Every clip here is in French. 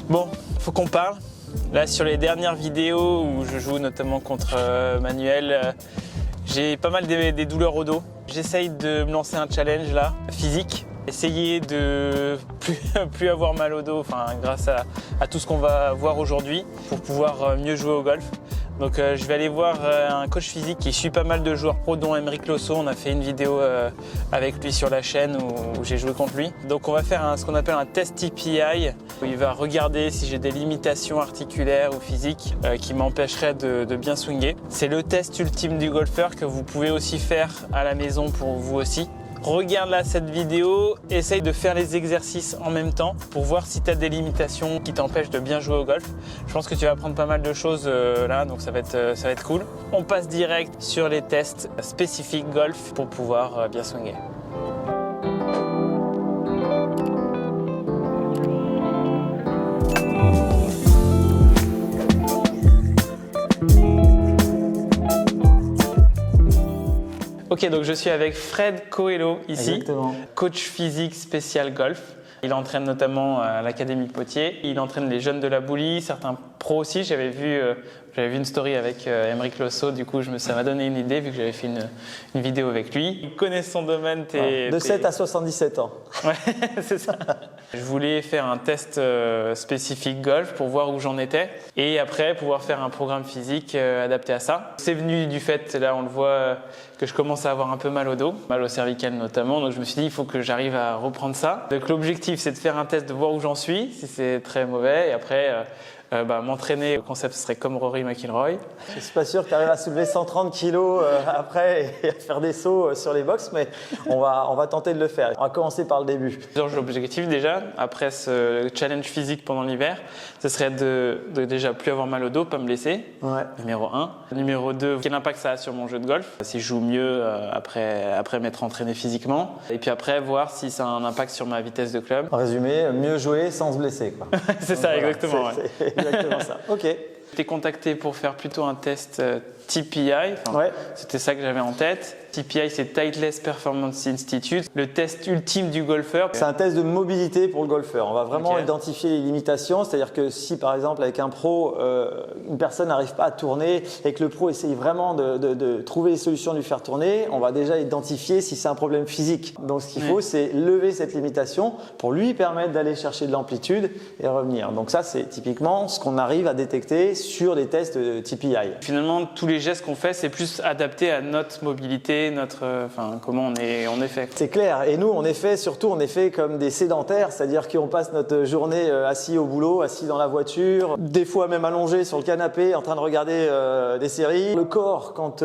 Bon, faut qu'on parle. Là, sur les dernières vidéos où je joue notamment contre Manuel, j'ai pas mal des douleurs au dos. J'essaye de me lancer un challenge là, physique. Essayer de plus avoir mal au dos, grâce à tout ce qu'on va voir aujourd'hui pour pouvoir mieux jouer au golf. Donc je vais aller voir un coach physique qui suit pas mal de joueurs pro, dont Aymeric Losso. On a fait une vidéo avec lui sur la chaîne où j'ai joué contre lui. Donc on va faire ce qu'on appelle un test TPI, où il va regarder si j'ai des limitations articulaires ou physiques qui m'empêcheraient de bien swinguer. C'est le test ultime du golfeur que vous pouvez aussi faire à la maison pour vous aussi. Regarde là cette vidéo, essaye de faire les exercices en même temps pour voir si tu as des limitations qui t'empêchent de bien jouer au golf. Je pense que tu vas apprendre pas mal de choses là, donc ça va être cool. On passe direct sur les tests spécifiques golf pour pouvoir bien swinguer. Ok, donc je suis avec Fred Coelho ici, Exactement. Coach physique spécial golf. Il entraîne notamment à l'Académie Potier. Il entraîne les jeunes de la Boulie, certains pros aussi. J'avais vu une story avec Aymeric Losso, du coup ça m'a donné une idée vu que j'avais fait une vidéo avec lui. Il connaît son domaine. De 7 à 77 ans. Ouais, c'est ça. Je voulais faire un test spécifique golf pour voir où j'en étais et après pouvoir faire un programme physique adapté à ça. C'est venu du fait, là on le voit, que je commence à avoir un peu mal au dos, mal au cervical notamment, donc je me suis dit il faut que j'arrive à reprendre ça. Donc l'objectif c'est de faire un test, de voir où j'en suis, si c'est très mauvais, et après m'entraîner. Le concept serait comme Rory McIlroy. Je ne suis pas sûr que tu arrives à soulever 130 kilos après et à faire des sauts sur les box, mais on va tenter de le faire. On va commencer par le début. L'objectif déjà, après ce challenge physique pendant l'hiver, ce serait de déjà plus avoir mal au dos, pas me blesser, Ouais. Numéro 1. Numéro 2, quel impact ça a sur mon jeu de golf, si je joue mieux après m'être entraîné physiquement. Et puis après, voir si ça a un impact sur ma vitesse de club. En résumé, mieux jouer sans se blesser, quoi. C'est ça, voilà, exactement. C'est exactement ça. Ok. J'étais contacté pour faire plutôt un test TPI, Ouais. C'était ça que j'avais en tête. TPI, c'est Titleist Performance Institute, le test ultime du golfeur. C'est un test de mobilité pour le golfeur. On va vraiment Ok. identifier les limitations, c'est-à-dire que si par exemple avec un pro, une personne n'arrive pas à tourner et que le pro essaye vraiment de trouver les solutions de lui faire tourner, on va déjà identifier si c'est un problème physique. Donc ce qu'il faut, c'est lever cette limitation pour lui permettre d'aller chercher de l'amplitude et revenir. Donc ça, c'est typiquement ce qu'on arrive à détecter sur des tests TPI. Finalement, tous les gestes qu'on fait, c'est plus adapté à notre mobilité, comment on est fait. C'est clair. Et nous, on est fait comme des sédentaires, c'est-à-dire qu'on passe notre journée assis au boulot, assis dans la voiture, des fois même allongé sur le canapé en train de regarder des séries. Le corps, quand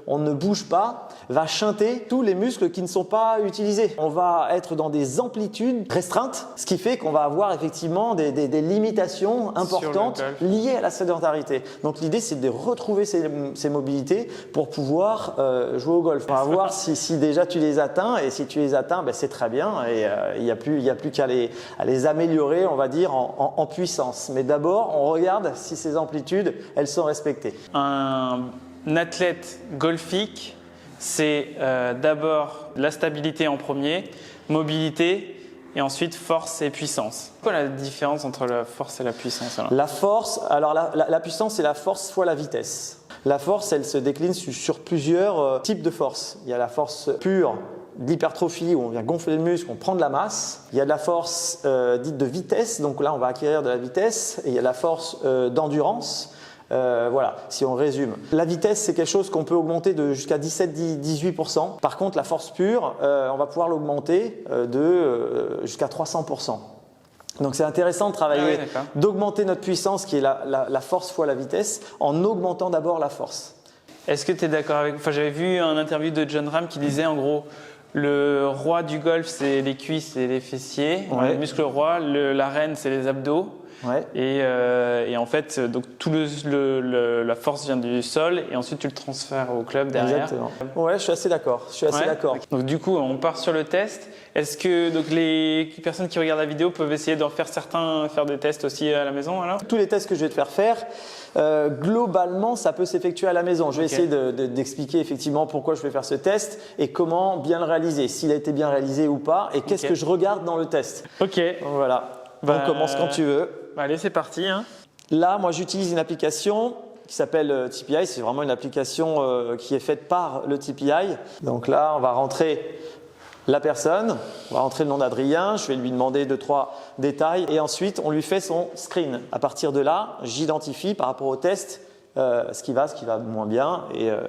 on ne bouge pas, va shunter tous les muscles qui ne sont pas utilisés. On va être dans des amplitudes restreintes, ce qui fait qu'on va avoir effectivement des limitations importantes liées à la sédentarité. Donc l'idée, c'est de retrouver ces mobilités pour pouvoir jouer au golf. On va voir si déjà tu les atteins, et si tu les atteins, c'est très bien, et il n'y a plus qu'à les améliorer, on va dire, en puissance. Mais d'abord, on regarde si ces amplitudes, elles sont respectées. Un athlète golfique, c'est d'abord la stabilité en premier, mobilité, et ensuite force et puissance. C'est quoi la différence entre la force et la puissance alors ? La force, alors la puissance, c'est la force fois la vitesse. La force, elle se décline sur plusieurs types de force. Il y a la force pure d'hypertrophie, où on vient gonfler le muscle, on prend de la masse. Il y a de la force dite de vitesse, donc là on va acquérir de la vitesse. Et il y a la force d'endurance. Voilà, si on résume. La vitesse, c'est quelque chose qu'on peut augmenter de jusqu'à 17-18%. Par contre, la force pure, on va pouvoir l'augmenter jusqu'à 300%. Donc c'est intéressant de travailler, d'augmenter notre puissance, qui est la force fois la vitesse, en augmentant d'abord la force. Est-ce que tu es d'accord avec… j'avais vu un interview de John Ram qui disait en gros, le roi du golf, c'est les cuisses et les fessiers. Ouais. Le muscle roi, la reine, c'est les abdos. Ouais. Et en fait, donc la force vient du sol et ensuite tu le transfères au club derrière. Exactement. Ouais, je suis assez d'accord. D'accord. Donc du coup, on part sur le test. Est-ce que donc, les personnes qui regardent la vidéo peuvent essayer d'en faire faire des tests aussi à la maison alors ? Tous les tests que je vais te faire faire, globalement, ça peut s'effectuer à la maison. Je vais essayer d'expliquer effectivement pourquoi je vais faire ce test et comment bien le réaliser, s'il a été bien réalisé ou pas, et qu'est-ce que je regarde dans le test. Ok. Voilà. On commence quand tu veux. Allez, c'est parti. Hein. Là, moi, j'utilise une application qui s'appelle TPI. C'est vraiment une application qui est faite par le TPI. Donc là, on va rentrer la personne, on va rentrer le nom d'Adrien, je vais lui demander 2-3 détails et ensuite on lui fait son screen. À partir de là, j'identifie par rapport au test ce qui va moins bien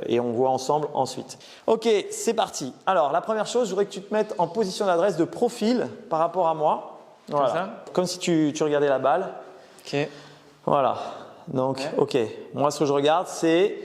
et on voit ensemble ensuite. Ok, c'est parti. Alors la première chose, je voudrais que tu te mettes en position d'adresse de profil par rapport à moi. Voilà. Comme ça. Comme si tu regardais la balle. Ok. Voilà. Donc, ok. Moi, ce que je regarde, c'est…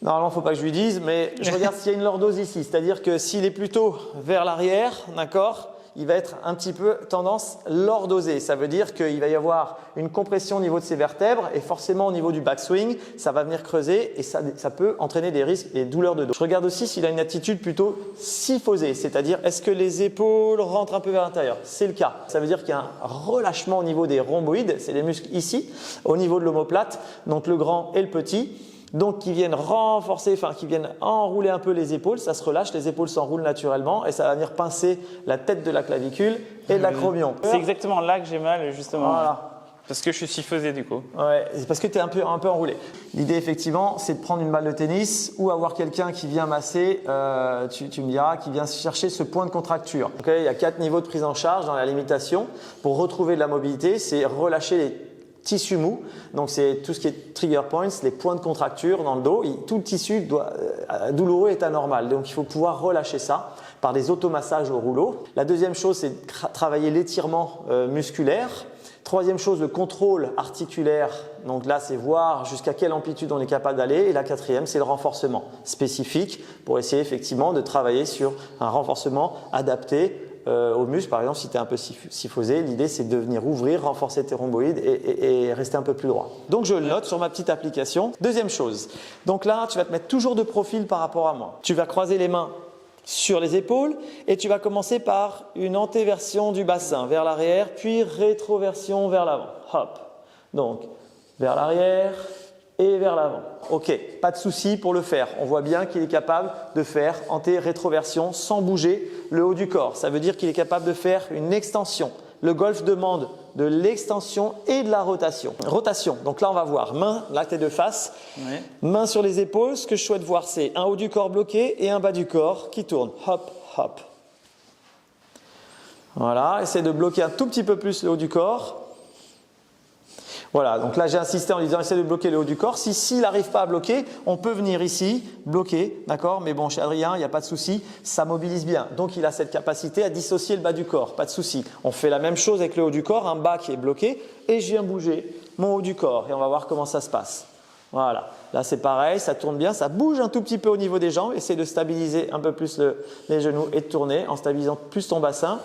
Normalement, il ne faut pas que je lui dise, mais je regarde s'il y a une lordose ici. C'est-à-dire que s'il est plutôt vers l'arrière, d'accord, il va être un petit peu tendance lordosée. Ça veut dire qu'il va y avoir une compression au niveau de ses vertèbres et forcément au niveau du backswing, ça va venir creuser et ça peut entraîner des risques et des douleurs de dos. Je regarde aussi s'il a une attitude plutôt syphosée, c'est-à-dire est-ce que les épaules rentrent un peu vers l'intérieur. C'est le cas. Ça veut dire qu'il y a un relâchement au niveau des rhomboïdes, c'est les muscles ici, au niveau de l'omoplate, donc le grand et le petit. Donc qui viennent renforcer, enfin qui viennent enrouler un peu les épaules, ça se relâche, les épaules s'enroulent naturellement et ça va venir pincer la tête de la clavicule et de l'acromion. C'est exactement là que j'ai mal justement. Voilà. Parce que je suis syphosé du coup. Ouais, c'est parce que tu es un peu enroulé. L'idée effectivement, c'est de prendre une balle de tennis ou avoir quelqu'un qui vient masser, tu me diras, qui vient chercher ce point de contracture. Okay, il y a 4 niveaux de prise en charge dans la limitation. Pour retrouver de la mobilité, c'est relâcher les tissu mou, donc c'est tout ce qui est trigger points, les points de contracture dans le dos. Tout le tissu douloureux est anormal, donc il faut pouvoir relâcher ça par des automassages au rouleau. La deuxième chose, c'est de travailler l'étirement musculaire. Troisième chose, le contrôle articulaire. Donc là, c'est voir jusqu'à quelle amplitude on est capable d'aller. Et la quatrième, c'est le renforcement spécifique pour essayer effectivement de travailler sur un renforcement adapté aux muscles. Par exemple, si tu es un peu syphosé, l'idée c'est de venir ouvrir, renforcer tes rhomboïdes et rester un peu plus droit. Donc je le note sur ma petite application. Deuxième chose, donc là tu vas te mettre toujours de profil par rapport à moi. Tu vas croiser les mains sur les épaules et tu vas commencer par une antéversion du bassin vers l'arrière, puis rétroversion vers l'avant. Hop. Donc vers l'arrière et vers l'avant. Ok, pas de souci pour le faire. On voit bien qu'il est capable de faire anté-rétroversion sans bouger le haut du corps. Ça veut dire qu'il est capable de faire une extension. Le golf demande de l'extension et de la rotation. Rotation, donc là on va voir main, là tu es de face, Ouais. main sur les épaules. Ce que je souhaite voir, c'est un haut du corps bloqué et un bas du corps qui tourne. Hop, hop. Voilà, essaie de bloquer un tout petit peu plus le haut du corps. Voilà, donc là j'ai insisté en disant essaie de bloquer le haut du corps. S'il n'arrive pas à bloquer, on peut venir ici, bloquer, d'accord. Mais bon, chez Adrien, il n'y a pas de souci, ça mobilise bien. Donc il a cette capacité à dissocier le bas du corps, pas de souci. On fait la même chose avec le haut du corps, un bas qui est bloqué, et je viens bouger mon haut du corps. Et on va voir comment ça se passe. Voilà, là c'est pareil, ça tourne bien, ça bouge un tout petit peu au niveau des jambes. Essaie de stabiliser un peu plus les genoux et de tourner en stabilisant plus ton bassin.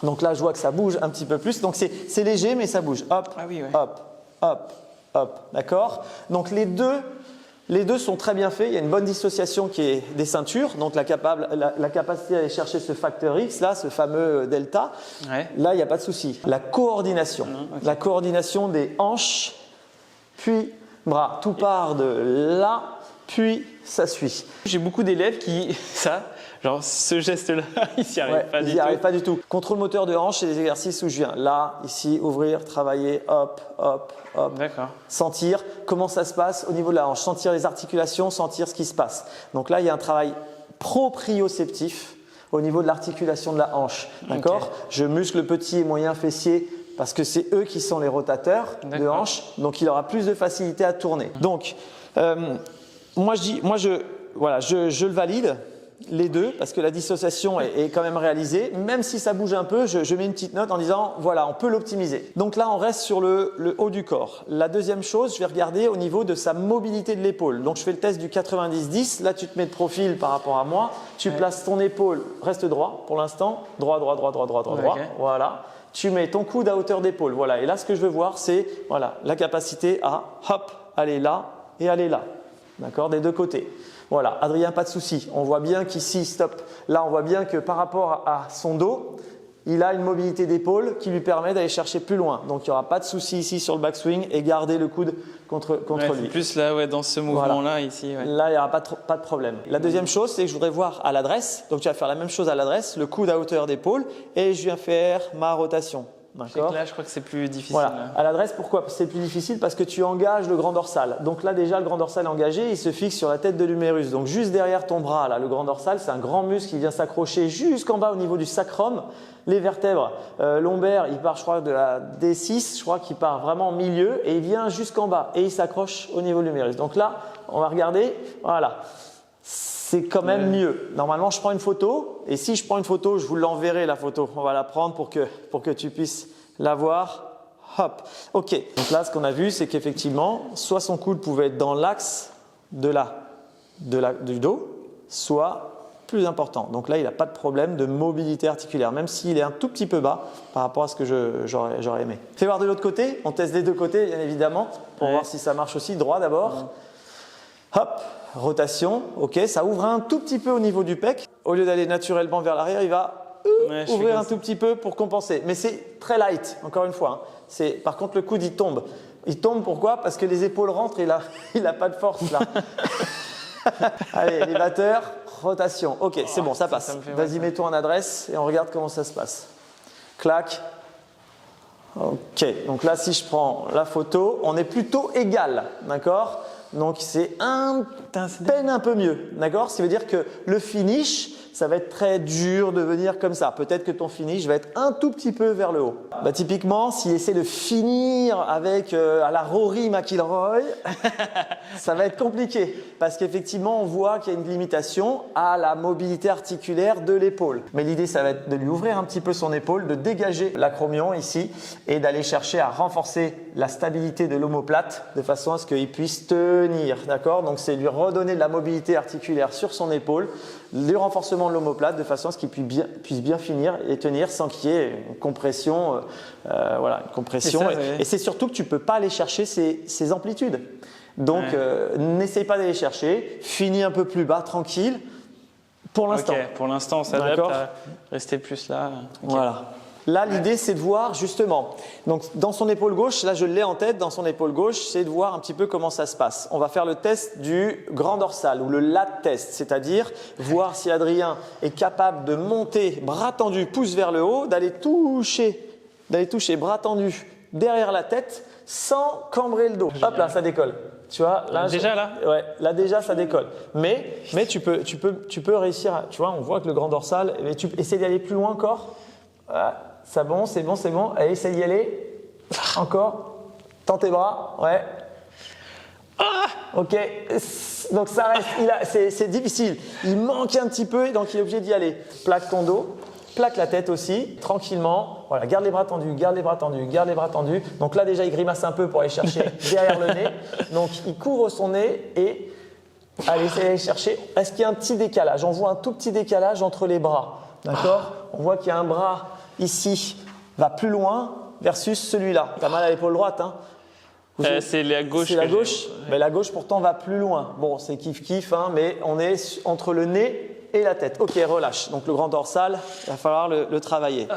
Donc là, je vois que ça bouge un petit peu plus. Donc c'est léger, mais ça bouge. Hop, Ah oui, ouais. hop, hop, hop. D'accord? Donc les deux sont très bien faits. Il y a une bonne dissociation qui est des ceintures. Donc la capacité à aller chercher ce facteur X, là, ce fameux delta. Ouais. Là, il n'y a pas de souci. La coordination. Okay. La coordination des hanches, puis bras. Tout part de là, puis ça suit. J'ai beaucoup d'élèves qui, genre ce geste-là, ils s'y arrivent pas ils du n'y tout. arrivent pas du tout. Contrôle moteur de hanche, c'est des exercices où je viens là, ici, ouvrir, travailler, hop, hop, hop. D'accord. Sentir comment ça se passe au niveau de la hanche, sentir les articulations, sentir ce qui se passe. Donc là, il y a un travail proprioceptif au niveau de l'articulation de la hanche. D'accord. Okay. Je muscle le petit et moyen fessier parce que c'est eux qui sont les rotateurs de hanche. Donc il aura plus de facilité à tourner. Donc moi je le valide. Les deux, parce que la dissociation est quand même réalisée. Même si ça bouge un peu, je mets une petite note en disant, voilà, on peut l'optimiser. Donc là, on reste sur le haut du corps. La deuxième chose, je vais regarder au niveau de sa mobilité de l'épaule. Donc je fais le test du 90-10. Là, tu te mets de profil par rapport à moi. Tu places ton épaule, reste droit pour l'instant. Droit, droit, droit, droit, droit, droit, droit. Okay. Voilà. Tu mets ton coude à hauteur d'épaule. Voilà. Et là, ce que je veux voir, c'est voilà, la capacité à, hop, aller là et aller là. D'accord, des deux côtés. Voilà, Adrien, pas de souci. On voit bien qu'ici, stop. Là, on voit bien que par rapport à son dos, il a une mobilité d'épaule qui lui permet d'aller chercher plus loin. Donc, il n'y aura pas de souci ici sur le backswing et garder le coude contre lui. Plus là, ouais, dans ce mouvement-là, voilà. ici. Ouais. Là, il n'y aura pas de problème. La deuxième chose, c'est que je voudrais voir à l'adresse. Donc, tu vas faire la même chose à l'adresse, le coude à hauteur d'épaule et je viens faire ma rotation. Je sais que là, je crois que c'est plus difficile. Voilà. À l'adresse, pourquoi c'est plus difficile? Parce que tu engages le grand dorsal. Donc là, déjà, le grand dorsal est engagé, il se fixe sur la tête de l'humérus. Donc juste derrière ton bras, là, le grand dorsal, c'est un grand muscle qui vient s'accrocher jusqu'en bas au niveau du sacrum. Les vertèbres lombaires, il part, je crois, de la D6, je crois qu'il part vraiment au milieu et il vient jusqu'en bas et il s'accroche au niveau de l'humérus. Donc là, on va regarder, voilà. C'est quand même mieux. Normalement, je prends une photo et si je prends une photo, je vous l'enverrai la photo. On va la prendre pour que tu puisses la voir. Hop. Ok. Donc là, ce qu'on a vu, c'est qu'effectivement, soit son coude pouvait être dans l'axe du dos, soit plus important. Donc là, il n'a pas de problème de mobilité articulaire, même s'il est un tout petit peu bas par rapport à ce que j'aurais aimé. Fais voir de l'autre côté. On teste des deux côtés, bien évidemment, pour voir si ça marche aussi. Droit d'abord. Hop. Rotation, ok, ça ouvre un tout petit peu au niveau du pec. Au lieu d'aller naturellement vers l'arrière, il va ouvrir un tout petit peu pour compenser. Mais c'est très light, encore une fois. Hein. Par contre, le coude, il tombe. Il tombe pourquoi? Parce que les épaules rentrent et il a pas de force là. Allez, élévateur, rotation. Ok, c'est bon, ça passe. Vas-y, mets-toi en adresse et on regarde comment ça se passe. Clac. Ok, donc là, si je prends la photo, on est plutôt égal, d'accord? Donc c'est peine un peu mieux, d'accord? Ce qui veut dire que le finish, ça va être très dur de venir comme ça. Peut-être que ton finish va être un tout petit peu vers le haut. Bah, typiquement, s'il essaie de finir avec à la Rory McIlroy, ça va être compliqué parce qu'effectivement, on voit qu'il y a une limitation à la mobilité articulaire de l'épaule. Mais l'idée, ça va être de lui ouvrir un petit peu son épaule, de dégager l'acromion ici et d'aller chercher à renforcer la stabilité de l'omoplate de façon à ce qu'il puisse tenir, d'accord? Donc, c'est lui redonner de la mobilité articulaire sur son épaule, le renforcement de l'omoplate de façon à ce qu'il puisse bien finir et tenir sans qu'il y ait une compression. Voilà, une compression. Et c'est surtout que tu ne peux pas aller chercher ces amplitudes. Donc, n'essaye pas d'aller chercher. Finis un peu plus bas, tranquille. Pour l'instant. Ok, pour l'instant, on s'adapte à rester plus là. Okay. Voilà. Là, l'idée, c'est de voir justement, donc dans son épaule gauche, là je l'ai en tête, dans son épaule gauche, c'est de voir un petit peu comment ça se passe. On va faire le test du grand dorsal ou le lat test, c'est-à-dire voir si Adrien est capable de monter bras tendu, pouce vers le haut, d'aller toucher bras tendu derrière la tête sans cambrer le dos. Hop là, ça décolle. Tu vois, là, ouais, là déjà ça décolle. Mais tu peux réussir, tu vois, on voit que le grand dorsal, mais tu essaies d'y aller plus loin encore. Voilà. C'est bon, c'est bon, c'est bon. Allez, essaye d'y aller. Encore. Tends tes bras. Ouais. Ok. Donc ça reste. C'est difficile. Il manque un petit peu, donc il est obligé d'y aller. Plaque ton dos. Plaque la tête aussi, tranquillement. Voilà, garde les bras tendus, garde les bras tendus, garde les bras tendus. Donc là, déjà, il grimace un peu pour aller chercher derrière le nez. Donc, il couvre son nez et allez, essayer d'aller chercher. Est-ce qu'il y a un petit décalage? On voit un tout petit décalage entre les bras. D'accord? On voit qu'il y a un bras ici, va plus loin versus celui-là. Tu as mal à l'épaule droite, hein? C'est la gauche. C'est la gauche. Mais la gauche, pourtant, va plus loin. Bon, c'est kiff-kiff, hein, mais on est entre le nez et la tête. Ok, relâche. Donc, le grand dorsal, il va falloir le travailler.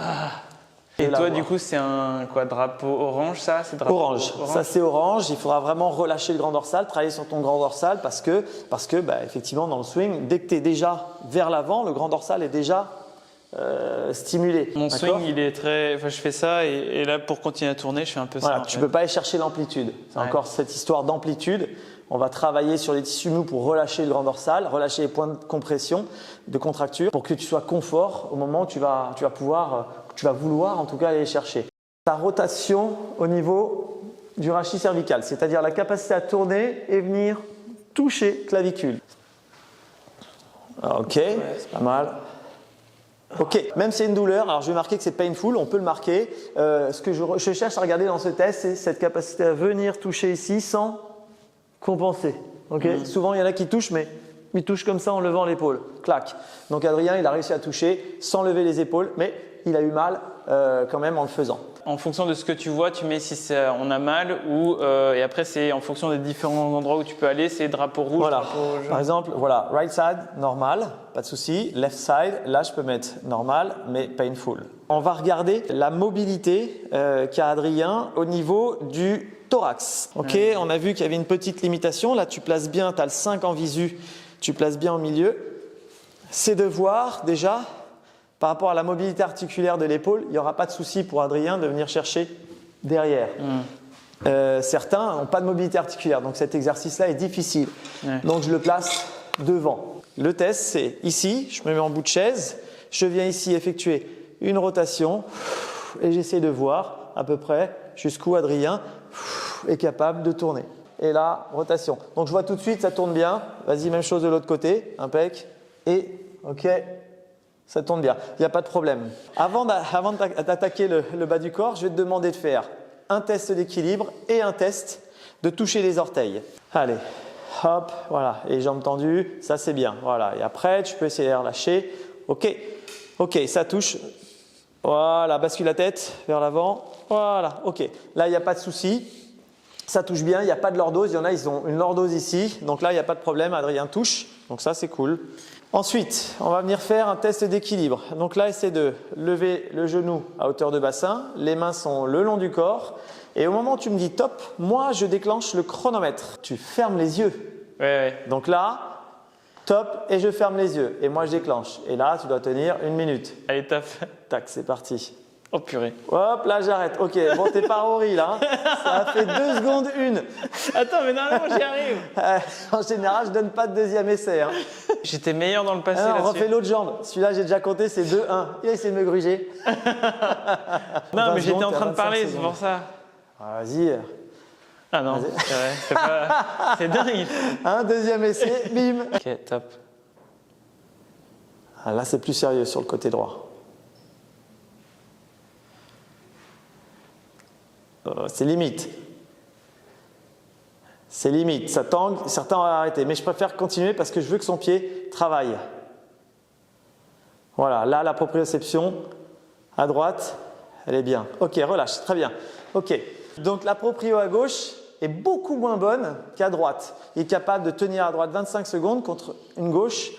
Et toi, du coup, c'est un drapeau orange, ça? Orange. Ça, c'est orange. Il faudra vraiment relâcher le grand dorsal, travailler sur ton grand dorsal parce que effectivement, dans le swing, dès que tu es déjà vers l'avant, le grand dorsal est déjà stimulé. Mon swing, il est très. Enfin, je fais ça et là, pour continuer à tourner, je fais un peu ça. Voilà, tu ne peux pas aller chercher l'amplitude. C'est encore cette histoire d'amplitude. On va travailler sur les tissus mous pour relâcher le grand dorsal, relâcher les points de compression, de contracture, pour que tu sois confort au moment où tu vas vouloir en tout cas aller les chercher. Ta rotation au niveau du rachis cervical, c'est-à-dire la capacité à tourner et venir toucher clavicule. Ok, c'est pas mal. Ok, même si c'est une douleur, alors je vais marquer que c'est painful, on peut le marquer. Ce que je cherche à regarder dans ce test, c'est cette capacité à venir toucher ici sans compenser. Okay. Souvent, il y en a qui touchent, mais ils touchent comme ça en levant l'épaule. Clac. Donc Adrien, il a réussi à toucher sans lever les épaules, mais il a eu mal quand même en le faisant. En fonction de ce que tu vois, tu mets si on a mal ou et après c'est en fonction des différents endroits où tu peux aller, c'est drapeau rouge, voilà. Drapeau jaune. Par exemple, voilà, right side, normal, pas de souci. Left side, là je peux mettre normal, mais painful. On va regarder la mobilité qu'a Adrien au niveau du thorax. Ok, on a vu qu'il y avait une petite limitation. Là, tu places bien, tu as le 5 en visu, tu places bien au milieu. C'est de voir déjà par rapport à la mobilité articulaire de l'épaule, il n'y aura pas de souci pour Adrien de venir chercher derrière. Certains n'ont pas de mobilité articulaire, donc cet exercice-là est difficile. Donc je le place devant. Le test, c'est ici, je me mets en bout de chaise, je viens ici effectuer une rotation et j'essaie de voir à peu près jusqu'où Adrien est capable de tourner. Et là, rotation. Donc je vois tout de suite, ça tourne bien. Vas-y, même chose de l'autre côté, impec. Et ok, ça tourne bien, il n'y a pas de problème. Avant d'attaquer le bas du corps, je vais te demander de faire un test d'équilibre et un test de toucher les orteils. Allez. Hop, voilà, les jambes tendues, ça c'est bien. Voilà, et après, tu peux essayer de relâcher. Ok, ça touche. Voilà, bascule la tête vers l'avant. Voilà, ok. Là, il n'y a pas de souci. Ça touche bien, il n'y a pas de lordose. Il y en a, ils ont une lordose ici. Donc là, il n'y a pas de problème. Adrien touche. Donc ça, c'est cool. Ensuite, on va venir faire un test d'équilibre. Donc là, essaie de lever le genou à hauteur de bassin. Les mains sont le long du corps. Et au moment où tu me dis top, moi je déclenche le chronomètre. Tu fermes les yeux. Ouais. Donc là, top et je ferme les yeux. Et moi je déclenche. Et là, tu dois tenir 1 minute. Allez, top. Tac, c'est parti. Oh purée. Hop, là j'arrête. Ok, bon, t'es pas Rory là. Ça a fait 2 secondes 1. Attends, mais normalement j'y arrive. En général, je donne pas de deuxième essai. Hein. J'étais meilleur dans le passé On là-dessus. refait l'autre jambe. Celui-là, j'ai déjà compté, c'est 2-1. Il a essayé de me gruger. Non, mais j'étais en train de parler, c'est pour ça. Vas-y. Ah non, c'est vrai, c'est dingue. Un deuxième essai, bim. Ok, top. Ah, là, c'est plus sérieux sur le côté droit. C'est limite. C'est limite. Ça tangue, certains vont arrêter. Mais je préfère continuer parce que je veux que son pied travaille. Voilà, là, la proprioception à droite, elle est bien. Ok, relâche, très bien. Ok. Donc la proprio à gauche est beaucoup moins bonne qu'à droite. Il est capable de tenir à droite 25 secondes contre une gauche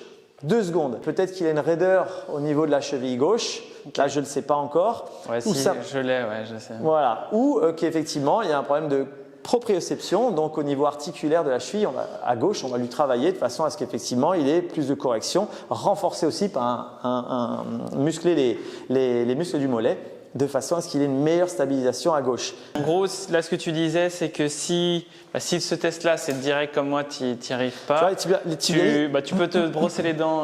2 secondes. Peut-être qu'il a une raideur au niveau de la cheville gauche. Okay. Là, je ne le sais pas encore. Ouais, si, je l'ai, ouais, je sais. Voilà. Ou qu'effectivement, il y a un problème de proprioception. Donc au niveau articulaire de la cheville, à gauche, on va lui travailler de façon à ce qu'effectivement, il ait plus de correction. Renforcer aussi par muscler les muscles du mollet, de façon à ce qu'il ait une meilleure stabilisation à gauche. En gros, là, ce que tu disais, c'est que si ce test-là, c'est direct comme moi, tu n'y arrives pas, tu peux te brosser les dents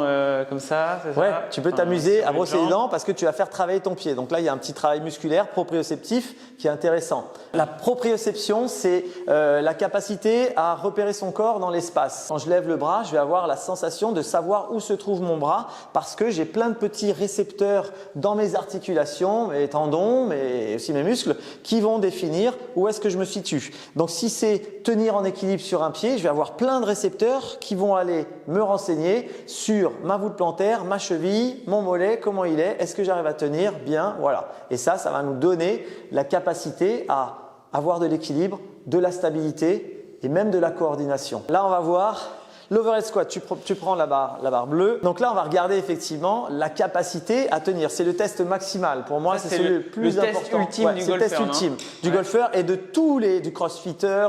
comme ça, c'est ouais, ça? Tu peux t'amuser à brosser les dents parce que tu vas faire travailler ton pied. Donc là, il y a un petit travail musculaire proprioceptif qui est intéressant. La proprioception, c'est la capacité à repérer son corps dans l'espace. Quand je lève le bras, je vais avoir la sensation de savoir où se trouve mon bras parce que j'ai plein de petits récepteurs dans mes articulations, mes tendons, mais aussi mes muscles, qui vont définir où est-ce que je me situe. Donc si c'est tenir en équilibre sur un pied, je vais avoir plein de récepteurs qui vont aller me renseigner sur ma voûte plantaire, ma cheville, mon mollet, comment il est que j'arrive à tenir bien, voilà. Et ça va nous donner la capacité à avoir de l'équilibre, de la stabilité et même de la coordination. Là, on va voir l'overhead squat, tu prends la barre bleue. Donc là, on va regarder effectivement la capacité à tenir. C'est le test maximal. Pour moi, c'est le plus important. Test ultime du golfeur, le test ultime du golfeur et de tous du crossfitter,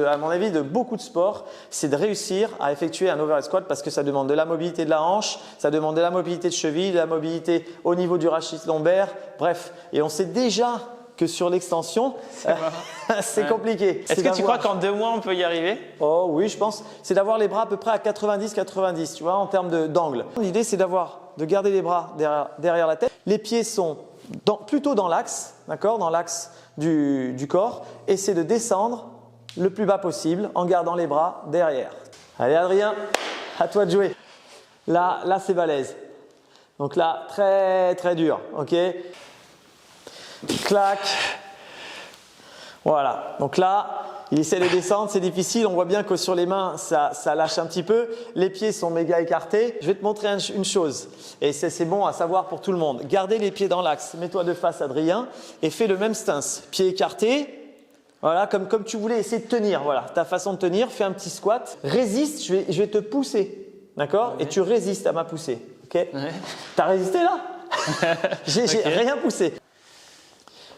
à mon avis, de beaucoup de sports. C'est de réussir à effectuer un overhead squat parce que ça demande de la mobilité de la hanche, ça demande de la mobilité de cheville, de la mobilité au niveau du rachis lombaire. Bref, et on sait déjà que sur l'extension, c'est compliqué. Est-ce que tu crois qu'en 2 mois, on peut y arriver? Oh oui, je pense. C'est d'avoir les bras à peu près à 90-90, tu vois, en termes d'angle. L'idée, c'est de garder les bras derrière la tête. Les pieds sont plutôt dans l'axe, d'accord, dans l'axe du corps. Et c'est de descendre le plus bas possible en gardant les bras derrière. Allez, Adrien, à toi de jouer. Là c'est balèze. Donc là, très très dur, ok? Clac. Voilà. Donc là, il essaie de descendre, c'est difficile. On voit bien que sur les mains, ça lâche un petit peu. Les pieds sont méga écartés. Je vais te montrer une chose. Et c'est bon à savoir pour tout le monde. Gardez les pieds dans l'axe. Mets-toi de face, Adrien, et fais le même stance. Pieds écartés. Voilà, comme tu voulais essayer de tenir. Voilà, ta façon de tenir. Fais un petit squat. Résiste. Je vais te pousser. D'accord? Et tu résistes à ma poussée. Ok? Ouais. T'as résisté là? J'ai rien poussé.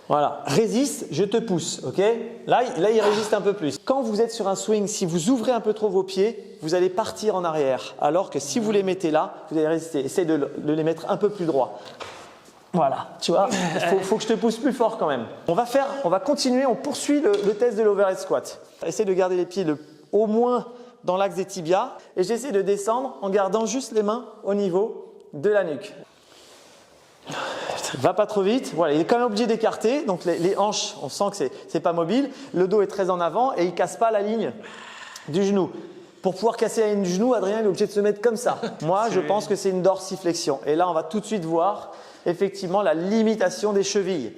Voilà, résiste, je te pousse, ok? Là, il résiste un peu plus. Quand vous êtes sur un swing, si vous ouvrez un peu trop vos pieds, vous allez partir en arrière. Alors que si vous les mettez là, vous allez résister. Essayez de les mettre un peu plus droit. Voilà, tu vois, faut que je te pousse plus fort quand même. On va continuer, on poursuit le test de l'overhead squat. Essaye de garder les pieds au moins dans l'axe des tibias et j'essaie de descendre en gardant juste les mains au niveau de la nuque. Va pas trop vite, voilà, il est quand même obligé d'écarter, donc les hanches, on sent que c'est pas mobile, le dos est très en avant et il casse pas la ligne du genou. Pour pouvoir casser la ligne du genou, Adrien est obligé de se mettre comme ça. Moi, je pense que c'est une dorsiflexion. Et là, on va tout de suite voir effectivement la limitation des chevilles.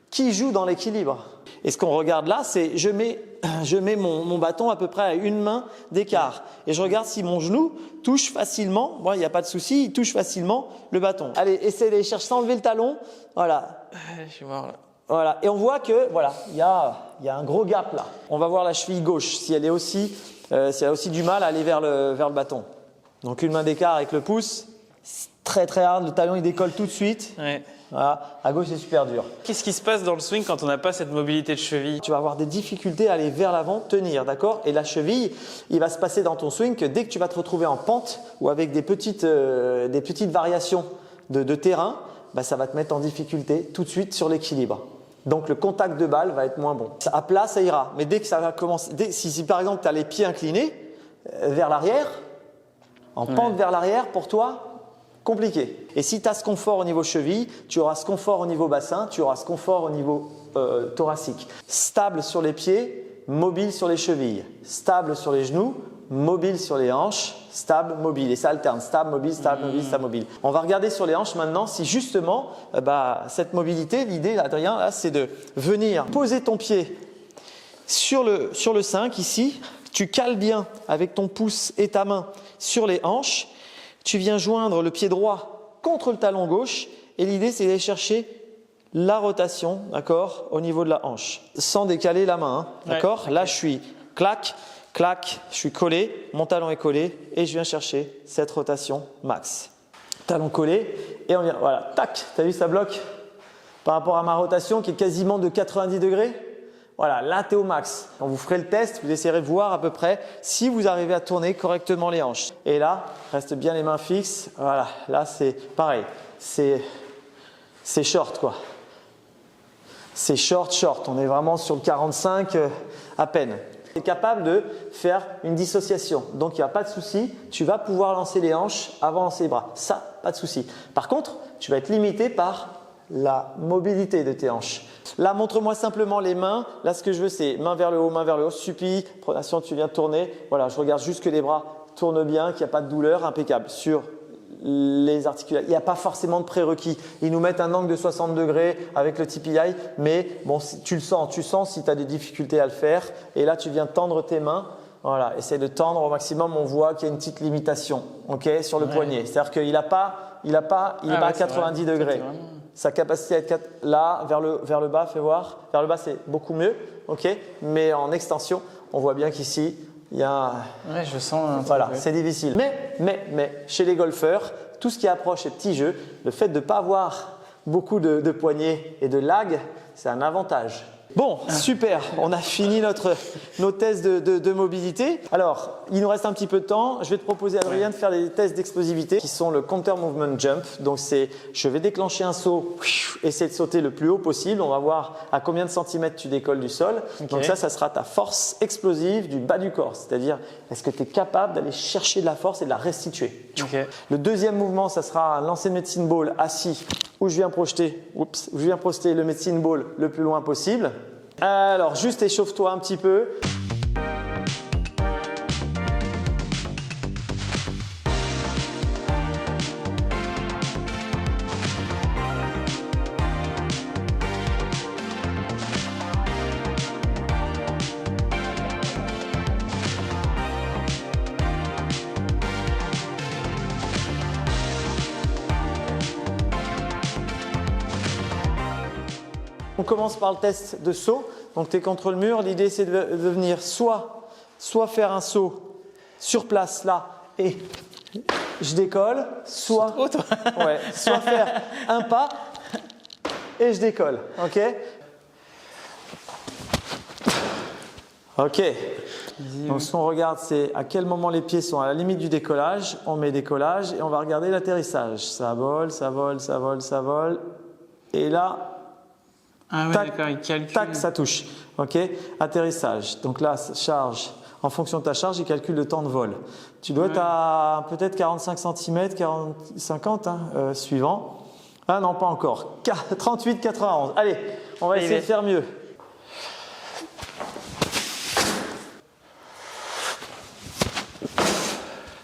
Qui joue dans l'équilibre? Et ce qu'on regarde là, c'est je mets mon bâton à peu près à une main d'écart. Et je regarde si mon genou touche facilement. Bon, il n'y a pas de souci, il touche facilement le bâton. Allez, essaie d'aller chercher sans lever le talon. Voilà. Je vais voir là. Voilà. Et on voit que voilà, il y a un gros gap là. On va voir la cheville gauche si elle a aussi du mal à aller vers le bâton. Donc une main d'écart avec le pouce, très très hard. Le talon il décolle tout de suite. Ouais. Voilà, à gauche c'est super dur. Qu'est-ce qui se passe dans le swing quand on n'a pas cette mobilité de cheville? Tu vas avoir des difficultés à aller vers l'avant, tenir, d'accord? Et la cheville, il va se passer dans ton swing que dès que tu vas te retrouver en pente ou avec des petites variations de terrain, bah, ça va te mettre en difficulté tout de suite sur l'équilibre. Donc le contact de balle va être moins bon. À plat, ça ira. Mais dès que ça va commencer, si par exemple tu as les pieds inclinés vers l'arrière, en pente vers l'arrière, pour toi, compliqué. Et si tu as ce confort au niveau cheville, tu auras ce confort au niveau bassin, tu auras ce confort au niveau thoracique. Stable sur les pieds, mobile sur les chevilles. Stable sur les genoux, mobile sur les hanches, stable, mobile. Et ça alterne, stable, mobile, stable, mobile, stable, mobile. On va regarder sur les hanches maintenant si justement cette mobilité, l'idée, Adrien, là, c'est de venir poser ton pied sur le 5 ici. Tu cales bien avec ton pouce et ta main sur les hanches. Tu viens joindre le pied droit contre le talon gauche et l'idée c'est d'aller chercher la rotation, d'accord, au niveau de la hanche, sans décaler la main, hein, d'accord. Okay. Là je suis clac, clac, je suis collé, mon talon est collé et je viens chercher cette rotation max. Talon collé et on vient, voilà, tac, t'as vu ça bloque par rapport à ma rotation qui est quasiment de 90 degrés. Voilà, là tu es au max. Quand vous ferez le test, vous essayerez de voir à peu près si vous arrivez à tourner correctement les hanches. Et là, reste bien les mains fixes. Voilà, là c'est pareil. C'est short quoi. C'est short. On est vraiment sur le 45 à peine. Tu es capable de faire une dissociation. Donc il n'y a pas de souci. Tu vas pouvoir lancer les hanches avant de lancer les bras. Ça, pas de souci. Par contre, tu vas être limité par la mobilité de tes hanches. Là, montre-moi simplement les mains. Là, ce que je veux, c'est main vers le haut, suppie, pronation, tu viens tourner. Voilà, je regarde juste que les bras tournent bien, qu'il n'y a pas de douleur, impeccable. Sur les articulations, il n'y a pas forcément de prérequis. Ils nous mettent un angle de 60 degrés avec le TPI, mais bon, tu sens si tu as des difficultés à le faire. Et là, tu viens tendre tes mains. Voilà, essaie de tendre au maximum. On voit qu'il y a une petite limitation, ok, sur le poignet. C'est-à-dire qu'il n'est pas à 90 degrés. Sa capacité à être là, vers le bas, fais voir. Vers le bas, c'est beaucoup mieux, ok. Mais en extension, on voit bien qu'ici, il y a… Ouais, je sens… Voilà, c'est difficile. Mais, chez les golfeurs, tout ce qui approche les petits jeux, le fait de ne pas avoir beaucoup de poignées et de lag, c'est un avantage. Bon, super, on a fini nos tests de mobilité. Alors, il nous reste un petit peu de temps. Je vais te proposer, Adrien, de faire des tests d'explosivité qui sont le counter movement jump. Donc, je vais déclencher un saut, essayer de sauter le plus haut possible. On va voir à combien de centimètres tu décolles du sol. Okay. Donc ça sera ta force explosive du bas du corps. C'est-à-dire, est-ce que tu es capable d'aller chercher de la force et de la restituer. Okay. Le deuxième mouvement, ça sera un lancer de medicine ball assis où je viens projeter le medicine ball le plus loin possible. Alors, juste échauffe-toi un petit peu. On commence par le test de saut. Donc tu es contre le mur. L'idée c'est de venir soit faire un saut sur place là et je décolle, soit faire un pas et je décolle. Ok. Ok. Donc ce qu'on regarde c'est à quel moment les pieds sont à la limite du décollage. On met décollage et on va regarder l'atterrissage. Ça vole, ça vole, ça vole, ça vole. Et là, Ah ouais, tac, d'accord, il calcule. tac, ça touche. Ok, atterrissage. Donc là, charge. En fonction de ta charge, il calcule le temps de vol. Tu dois être à peut-être 45 cm, 50, hein, suivant. Ah non, pas encore. 38, 91. Allez, on va essayer de faire mieux.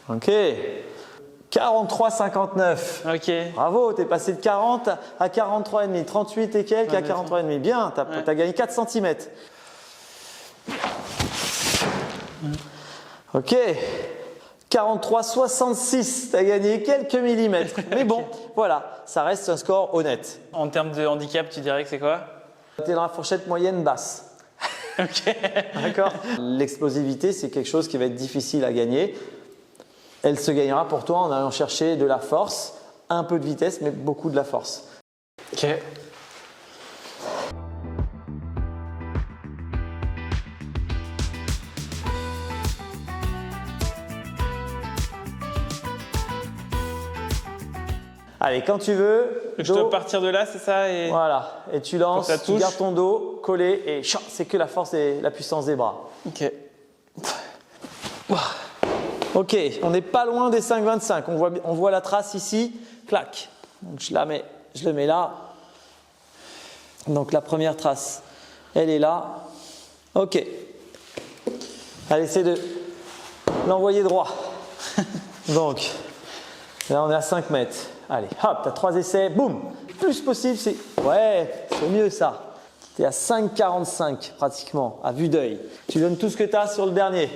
Ok. 43,59. Ok. Bravo, tu es passé de 40 à 43,5. 38 et quelques à 43,5. Bien, tu as gagné 4 cm. Ok. 43,66. Tu as gagné quelques millimètres. Mais bon, voilà, ça reste un score honnête. En termes de handicap, tu dirais que c'est quoi? Tu es dans la fourchette moyenne basse. Ok. D'accord. L'explosivité, c'est quelque chose qui va être difficile à gagner. Elle se gagnera pour toi en allant chercher de la force, un peu de vitesse, mais beaucoup de la force. Ok. Allez, quand tu veux, Je dois partir de là, c'est ça et... Voilà, et tu lances, ça tu touche. gardes ton dos collé et c'est que la force et la puissance des bras. Ok. Ok, on n'est pas loin des 5,25. On voit la trace ici, clac. Donc je le mets là. Donc la première trace, elle est là. Ok. Allez, essaie de l'envoyer droit. Donc là, on est à 5 mètres. Allez, hop, tu as 3 essais, boum. Plus possible, c'est mieux ça. Tu es à 5,45 pratiquement, à vue d'œil. Tu donnes tout ce que tu as sur le dernier.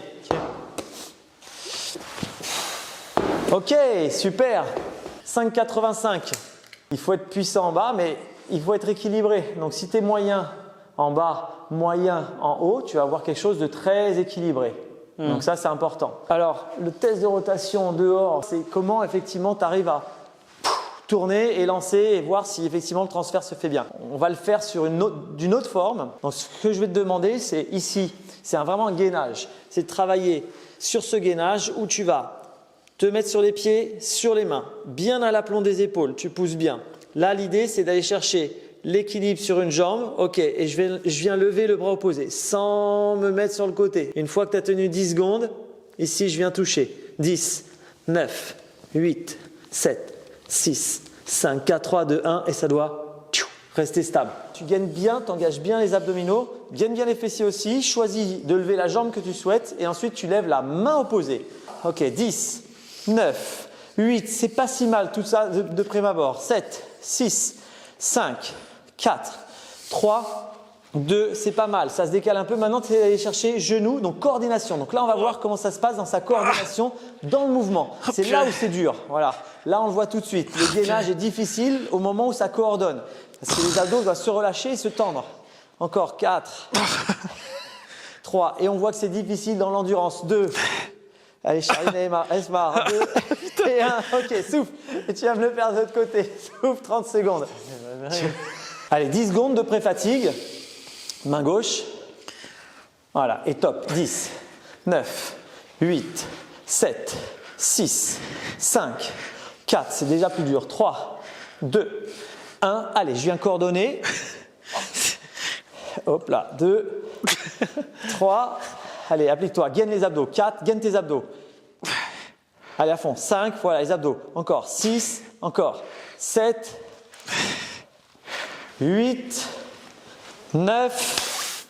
Ok, super. 5,85. Il faut être puissant en bas, mais il faut être équilibré. Donc si tu es moyen en bas, moyen en haut, tu vas avoir quelque chose de très équilibré. Donc ça, c'est important. Alors, le test de rotation en dehors, c'est comment effectivement tu arrives à tourner et lancer et voir si effectivement le transfert se fait bien. On va le faire sur d'une autre forme. Donc ce que je vais te demander, c'est ici, c'est vraiment un gainage. C'est de travailler sur ce gainage où tu vas te mettre sur les pieds, sur les mains, bien à l'aplomb des épaules, tu pousses bien. Là, l'idée, c'est d'aller chercher l'équilibre sur une jambe, ok, et je viens lever le bras opposé sans me mettre sur le côté. Une fois que tu as tenu 10 secondes, ici, je viens toucher. 10, 9, 8, 7, 6, 5, 4, 3, 2, 1 et ça doit rester stable. Tu gagnes bien, tu engages bien les abdominaux, gagne bien les fessiers aussi, choisis de lever la jambe que tu souhaites et ensuite tu lèves la main opposée. Ok, 10, 9, 8, c'est pas si mal tout ça de prime abord. 7, 6, 5, 4, 3, 2, c'est pas mal, ça se décale un peu. Maintenant, tu es allé chercher genou, donc coordination. Donc là, on va voir comment ça se passe dans sa coordination dans le mouvement. C'est là où c'est dur. Voilà. Là, on le voit tout de suite. Le gainage est difficile au moment où ça coordonne. Parce que les abdos doivent se relâcher et se tendre. Encore 4, 3. Et on voit que c'est difficile dans l'endurance. 2. Allez, Charline Esmar. 2 et 1. Ok, souffle. Et tu vas me le faire de l'autre côté. Souffle 30 secondes. Allez, 10 secondes de pré-fatigue. Main gauche. Voilà, et top. 10, 9, 8, 7, 6, 5, 4. C'est déjà plus dur. 3, 2, 1. Allez, je viens coordonner. Hop là. 2, 3. Allez, applique-toi. Gaine les abdos. 4, gaine tes abdos. Allez, à fond. 5, voilà, les abdos. Encore. 6, encore. 7, 8, 9,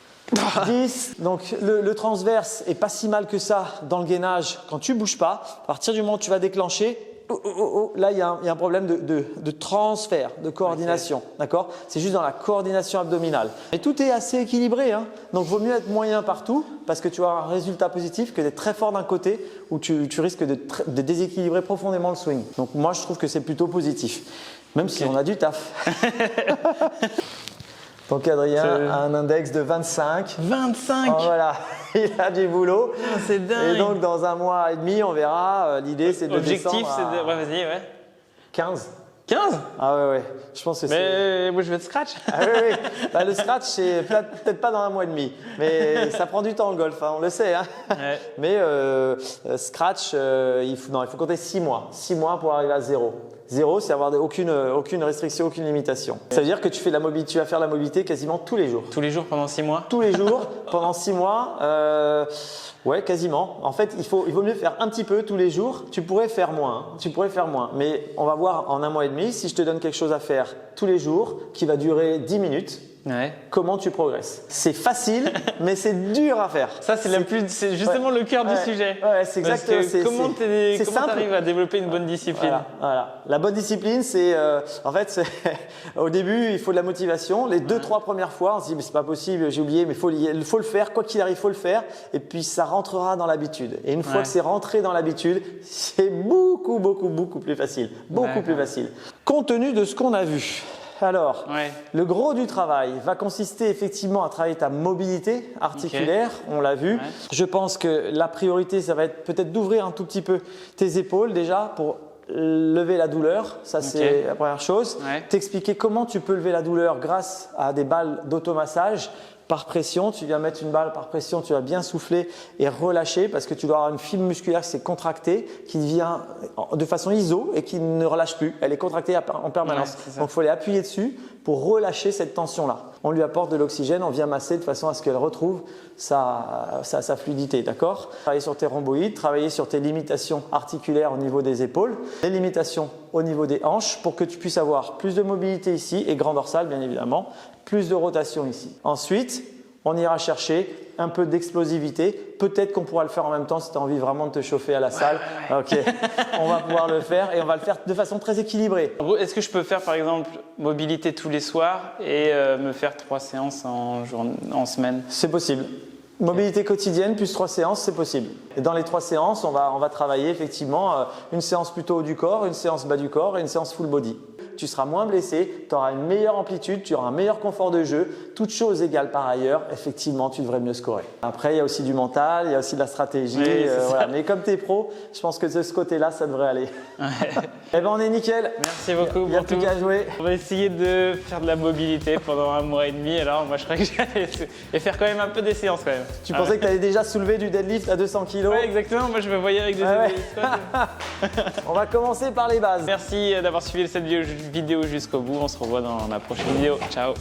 10. Donc le transverse est pas si mal que ça dans le gainage quand tu bouges pas. À partir du moment où tu vas déclencher, là il y a un problème de transfert, de coordination. Okay. D'accord? C'est juste dans la coordination abdominale. Et tout est assez équilibré. Hein, donc vaut mieux être moyen partout parce que tu as un résultat positif que d'être très fort d'un côté où tu risques de déséquilibrer profondément le swing. Donc moi je trouve que c'est plutôt positif. Même si on a du taf. Donc Adrien a un index de 25. 25 oh, voilà, il a du boulot. Oh, c'est dingue. Et donc dans un mois et demi, on verra. L'idée c'est de L'objectif, c'est de… Ouais, vas-y, ouais. 15. 15? Ah ouais, je pense que c'est… Mais moi je veux de scratch. Ah oui. Bah, le scratch, c'est peut-être pas dans un mois et demi. Mais ça prend du temps le golf, hein, on le sait. Hein. Ouais. Mais scratch, il faut compter 6 mois. 6 mois pour arriver à 0. Zéro, c'est avoir aucune restriction, aucune limitation. Ça veut dire que tu vas faire la mobilité quasiment tous les jours. Tous les jours pendant 6 mois? Tous les jours, pendant 6 mois, ouais, quasiment. En fait, il vaut mieux faire un petit peu tous les jours. Tu pourrais faire moins, mais on va voir en 1 mois et demi, si je te donne quelque chose à faire tous les jours, qui va durer 10 minutes, ouais. Comment tu progresses. C'est facile, mais c'est dur à faire. Ça, c'est justement le cœur du sujet. Ouais, c'est exactement. Comment tu arrives à développer une bonne discipline? Voilà. La bonne discipline, c'est en fait, au début, il faut de la motivation. Les 2-3 premières fois, on se dit mais c'est pas possible, j'ai oublié, mais il faut le faire. Quoi qu'il arrive, il faut le faire. Et puis ça rentrera dans l'habitude. Et une fois que c'est rentré dans l'habitude, c'est beaucoup plus facile, plus facile. Compte tenu de ce qu'on a vu. Alors, le gros du travail va consister effectivement à travailler ta mobilité articulaire, on l'a vu. Je pense que la priorité, ça va être peut-être d'ouvrir un tout petit peu tes épaules déjà pour lever la douleur, ça c'est la première chose. T'expliquer comment tu peux lever la douleur grâce à des balles d'automassage. Par pression, tu viens mettre une balle par pression, tu vas bien souffler et relâcher parce que tu dois avoir une fibre musculaire qui s'est contractée, qui vient de façon iso et qui ne relâche plus. Elle est contractée en permanence. Donc il faut aller appuyer dessus pour relâcher cette tension-là. On lui apporte de l'oxygène, on vient masser de façon à ce qu'elle retrouve sa fluidité, d'accord? Travailler sur tes rhomboïdes, travailler sur tes limitations articulaires au niveau des épaules, les limitations au niveau des hanches pour que tu puisses avoir plus de mobilité ici et grand dorsal bien évidemment, plus de rotation ici. Ensuite, on ira chercher un peu d'explosivité. Peut-être qu'on pourra le faire en même temps si tu as envie vraiment de te chauffer à la salle. Ok, on va pouvoir le faire et on va le faire de façon très équilibrée. Est-ce que je peux faire par exemple mobilité tous les soirs et me faire 3 séances en semaine? C'est possible. Mobilité quotidienne plus 3 séances, c'est possible. Et dans les 3 séances, on va travailler effectivement une séance plutôt haut du corps, une séance bas du corps et une séance full body. Tu seras moins blessé, tu auras une meilleure amplitude, tu auras un meilleur confort de jeu. Toutes choses égales par ailleurs, effectivement, tu devrais mieux scorer. Après, il y a aussi du mental, il y a aussi de la stratégie. Voilà. Mais comme tu es pro, je pense que de ce côté-là, ça devrait aller. Eh ben, on est nickel. Merci beaucoup. Il n'y a plus qu'à jouer. On va essayer de faire de la mobilité pendant 1 mois et demi. Alors, moi, je crois que j'allais faire quand même un peu des séances quand même. Tu pensais que tu allais déjà soulever du deadlift à 200 kg? Ouais, exactement. Moi, je me voyais avec des On va commencer par les bases. Merci d'avoir suivi cette vidéo jusqu'au bout. On se revoit dans la prochaine vidéo. Ciao.